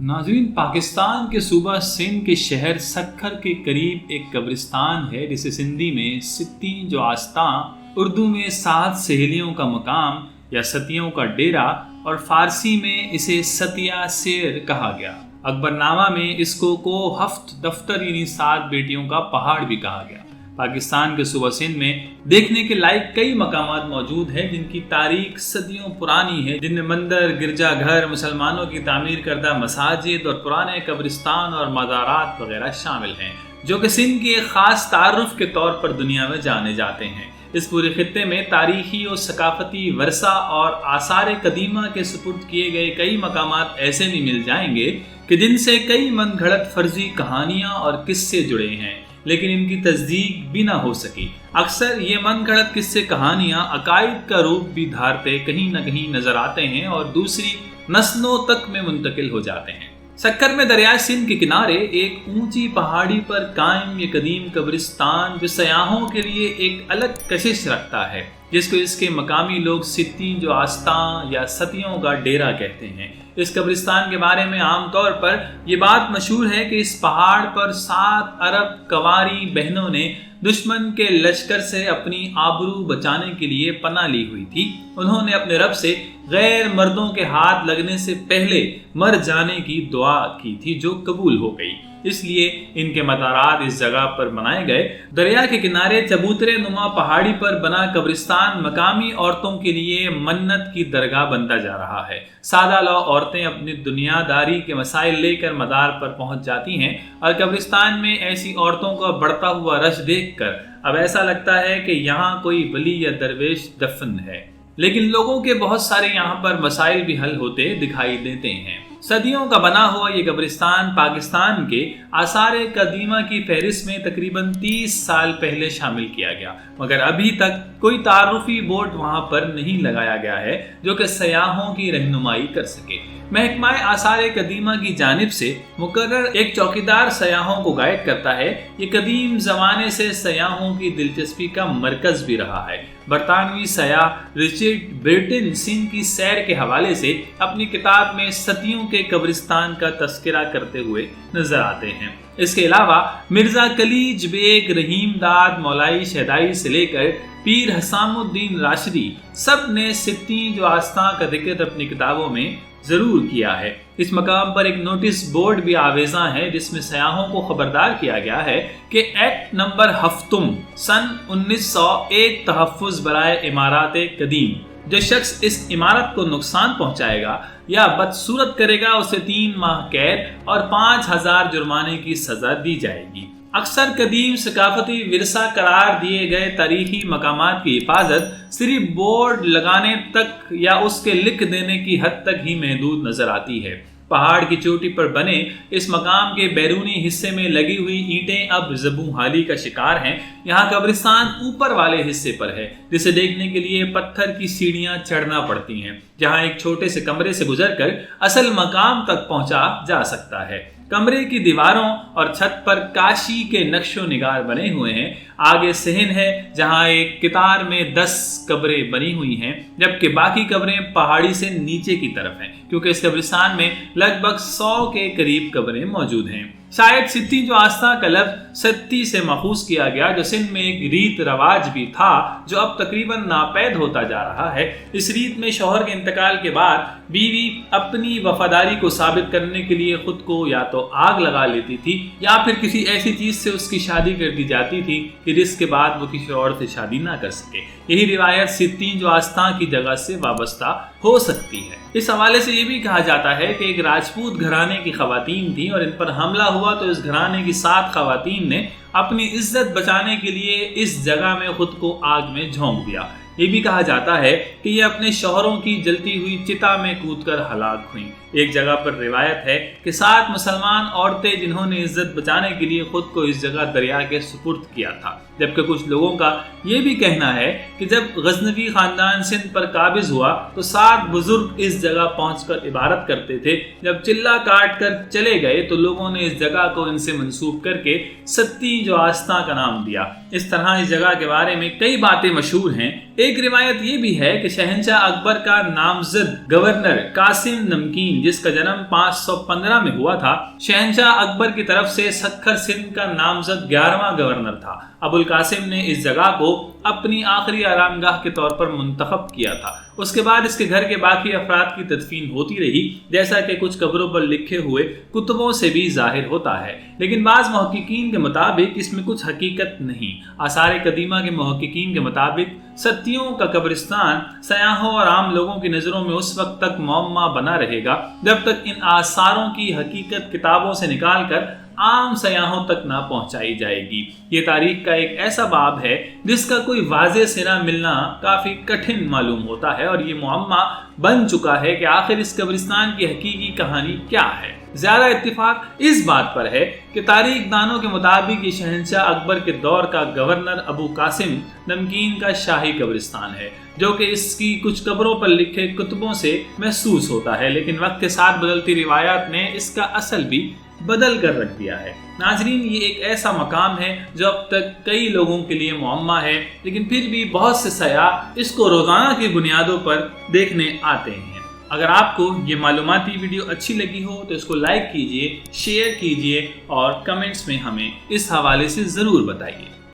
नाज़रीन, पाकिस्तान के सूबा सिंध के शहर सक्खर के करीब एक कब्रिस्तान है जिसे सिंधी में सित्ती जो आस्तां, उर्दू में 7 सहेलियों का मकाम या सतियों का डेरा और फारसी में इसे सतिया सेर कहा गया। अकबरनामा में इसको को हफ्त दफ्तर यानी 7 बेटियों का पहाड़ भी कहा गया। पाकिस्तान के सूबा सिंध में देखने के लायक कई मकामात मौजूद हैं जिनकी तारीख सदियों पुरानी है, जिनमें मंदिर, गिरजाघर, मुसलमानों की तामीर करदा मसाजिद और पुराने कब्रिस्तान और मज़ारात वगैरह शामिल हैं, जो कि सिंध के एक ख़ास तारुफ के तौर पर दुनिया में जाने जाते हैं। इस पूरे खित्ते में तारीखी और सकाफती वर्सा और आसार कदीमा के सुपुर्द किए गए कई मकामात ऐसे भी मिल जाएंगे कि जिनसे कई मनगढ़ंत फर्जी कहानियाँ और किस्से जुड़े हैं, लेकिन इनकी तस्दीक भी ना हो सकी। अक्सर ये मनगढ़ंत किस्से कहानियाँ अकायद का रूप भी धारते कहीं न कहीं नजर आते हैं और दूसरी नस्लों तक में मुंतकिल हो जाते हैं। सक्खर में दरियाए सिंध के किनारे एक ऊंची पहाड़ी पर कायम ये कदीम कब्रिस्तान जो सयाहों के लिए एक अलग कशिश रखता है, जिसको इसके मकामी लोग सित्ती जो आस्तां या सतियों का डेरा कहते हैं। इस कब्रिस्तान के बारे में आमतौर पर यह बात मशहूर है कि इस पहाड़ पर 7 अरब कवारी बहनों ने दुश्मन के लश्कर से अपनी आबरू बचाने के लिए पनाह ली हुई थी। उन्होंने अपने रब से गैर मर्दों के हाथ लगने से पहले मर जाने की दुआ की थी, जो कबूल हो गई। इसलिए इनके मज़ारात इस जगह पर बनाए गए। दरिया के किनारे चबूतरे नुमा पहाड़ी पर बना कब्रिस्तान मकामी औरतों के लिए मन्नत की दरगाह बनता जा रहा है। सादा लौ औरतें अपनी दुनियादारी के मसाइल लेकर मदार पर पहुंच जाती हैं और कब्रिस्तान में ऐसी औरतों का बढ़ता हुआ रश देखकर अब ऐसा लगता है कि यहाँ कोई वली या दरवेश दफन है। लेकिन लोगों के बहुत सारे यहाँ पर मसाइल भी हल होते दिखाई देते हैं। सदियों का बना हुआ ये कब्रिस्तान पाकिस्तान के आसार कदीमा की फहरिस्त में तकरीबन 30 साल पहले शामिल किया गया, मगर अभी तक कोई तारुफी बोर्ड वहां पर नहीं लगाया गया है जो कि सयाहों की रहनुमाई कर सके। महकमा आसार कदीमा की जानिब से मुकर्रर एक चौकीदार सयाहों को गाइड करता है। ये कदीम ज़माने से सयाहों की दिलचस्पी का मरकज भी रहा है। बरतानवी सयाह रिचर्ड ब्रेटन सिंध की सैर के हवाले से अपनी किताब में सतियों के कब्रिस्तान का तस्करा करते हुए नजर आते हैं। इसके अलावा मिर्जा कलीज बेग, रहीम दाद, मौलाई शहदाई से लेकर पीर हसामुद्दीन राशिदी सब ने सित्ती जो आस्तां का जिक्र अपनी किताबों में जरूर किया है। इस मकाम पर एक नोटिस बोर्ड भी आवेजा है जिसमें सयाहों को खबरदार किया गया है कि एक्ट नंबर हफ्तुम सन 1901 तहफ़्फ़ुज़ बराए इमारात कदीम, जो शख्स इस इमारत को नुकसान पहुंचाएगा या बदसूरत करेगा उसे 3 माह कैद और 5000 जुर्माने की सजा दी जाएगी। अक्सर कदीम सकाफती विरसा करार दिए गए तारीखी मकामात की हिफाजत सिर्फ बोर्ड लगाने तक या उसके लिख देने की हद तक ही महदूद नजर आती है। पहाड़ की चोटी पर बने इस मकाम के बैरूनी हिस्से में लगी हुई ईंटें अब ज़बूहाली का शिकार हैं। यहाँ कब्रिस्तान ऊपर वाले हिस्से पर है, जिसे देखने के लिए पत्थर की सीढ़ियाँ चढ़ना पड़ती हैं, जहाँ एक छोटे से कमरे से गुजरकर असल मकाम तक पहुँचा जा सकता है। कमरे की दीवारों और छत पर काशी के नक्शो निगार बने हुए हैं। आगे सहन है जहां एक कितार में 10 कब्रें बनी हुई हैं, जबकि बाकी कब्रें पहाड़ी से नीचे की तरफ हैं, क्योंकि इस कब्रिस्तान में लगभग 100 के करीब कब्रें मौजूद हैं। शायद सित्ती जो आस्था का लफ्ज़ सत्ती से मखूज किया गया, जो सिंध में एक रीत रवाज भी था जो अब तकरीबन नापैद होता जा रहा है। इस रीत में शौहर के इंतकाल के बाद बीवी अपनी वफादारी को साबित करने के लिए खुद को या तो आग लगा लेती थी या फिर किसी ऐसी चीज से उसकी शादी कर दी जाती थी कि जिसके बाद वो किसी और से शादी ना कर सके। यही रिवायत सित्ती जो आस्था की जगह से वाबस्ता हो सकती है। इस हवाले से ये भी कहा जाता है कि एक राजपूत घराने की खवातीन थी और इन पर हमला हुआ तो इस घराने की 7 खवातीन ने अपनी इज्जत बचाने के लिए इस जगह में खुद को आग में झोंक दिया। ये भी कहा जाता है कि ये अपने शौहरों की जलती हुई चिता में कूदकर हलाक हुईं। एक जगह पर रिवायत है कि 7 मुसलमान औरतें जिन्होंने इज्जत बचाने के लिए खुद को इस जगह दरिया के सुपुर्द किया था, जबकि कुछ लोगों का ये भी कहना है कि जब गजनवी खानदान सिंध पर काबिज हुआ तो 7 बुजुर्ग इस जगह पहुंचकर इबारत करते थे। जब चिल्ला काट कर चले गए तो लोगों ने इस जगह को इनसे मंसूब करके सत्ती जो आस्था का नाम दिया। इस तरह इस जगह के बारे में कई बातें मशहूर हैं। एक रिवायत ये भी है कि शहंशाह अकबर का नामजद गवर्नर कासिम नमकीन, जिस का जन्म 515 में हुआ था, शहंशाह अकबर की तरफ से सखर सिंध का नामजद 11वां गवर्नर था। अबुल कासिम ने इस जगह को अपनी आखिरी आरामगाह के तौर पर मुंतखब किया था। उसके बाद इसके घर के बाकी अफराद की तदफीन होती रही, जैसा कि कुछ कब्रों पर लिखे हुए कुतुबों से भी जाहिर होता है, लेकिन बाज़ मुहक्किकीन के मुताबिक इसमें कुछ हकीकत नहीं। आसार कदीमा के मुहक्किकीन के मुताबिक सतियों का कब्रिस्तान सयाहों और आम लोगों की नज़रों में उस वक्त तक मुअम्मा बना रहेगा जब तक इन आसारों की हकीकत किताबों से निकाल कर आम सयाहों तक ना पहुंचाई जाएगी। ये तारीख का एक ऐसा बाब है जिसका कोई वाज़ेह सिरा मिलना काफ़ी कठिन मालूम होता है, और ये मुअम्मा बन चुका है कि आखिर इस कब्रिस्तान की हकीकी कहानी क्या है। ज़्यादा इत्तिफाक इस बात पर है कि तारीख दानों के मुताबिक ये शहंशाह अकबर के दौर का गवर्नर अबू कासिम नमकीन का शाही कब्रिस्तान है, जो कि इसकी कुछ कब्रों पर लिखे कुतुबों से महसूस होता है, लेकिन वक्त के साथ बदलती रिवायात ने इसका असल भी बदल कर रख दिया है। नाजरीन, ये एक ऐसा मकाम है जो अब तक कई लोगों के लिए मुअम्मा है, लेकिन फिर भी बहुत से सयाह इसको रोजाना की बुनियादों पर देखने आते हैं। अगर आपको ये मालूमाती वीडियो अच्छी लगी हो तो इसको लाइक कीजिए, शेयर कीजिए और कमेंट्स में हमें इस हवाले से ज़रूर बताइए।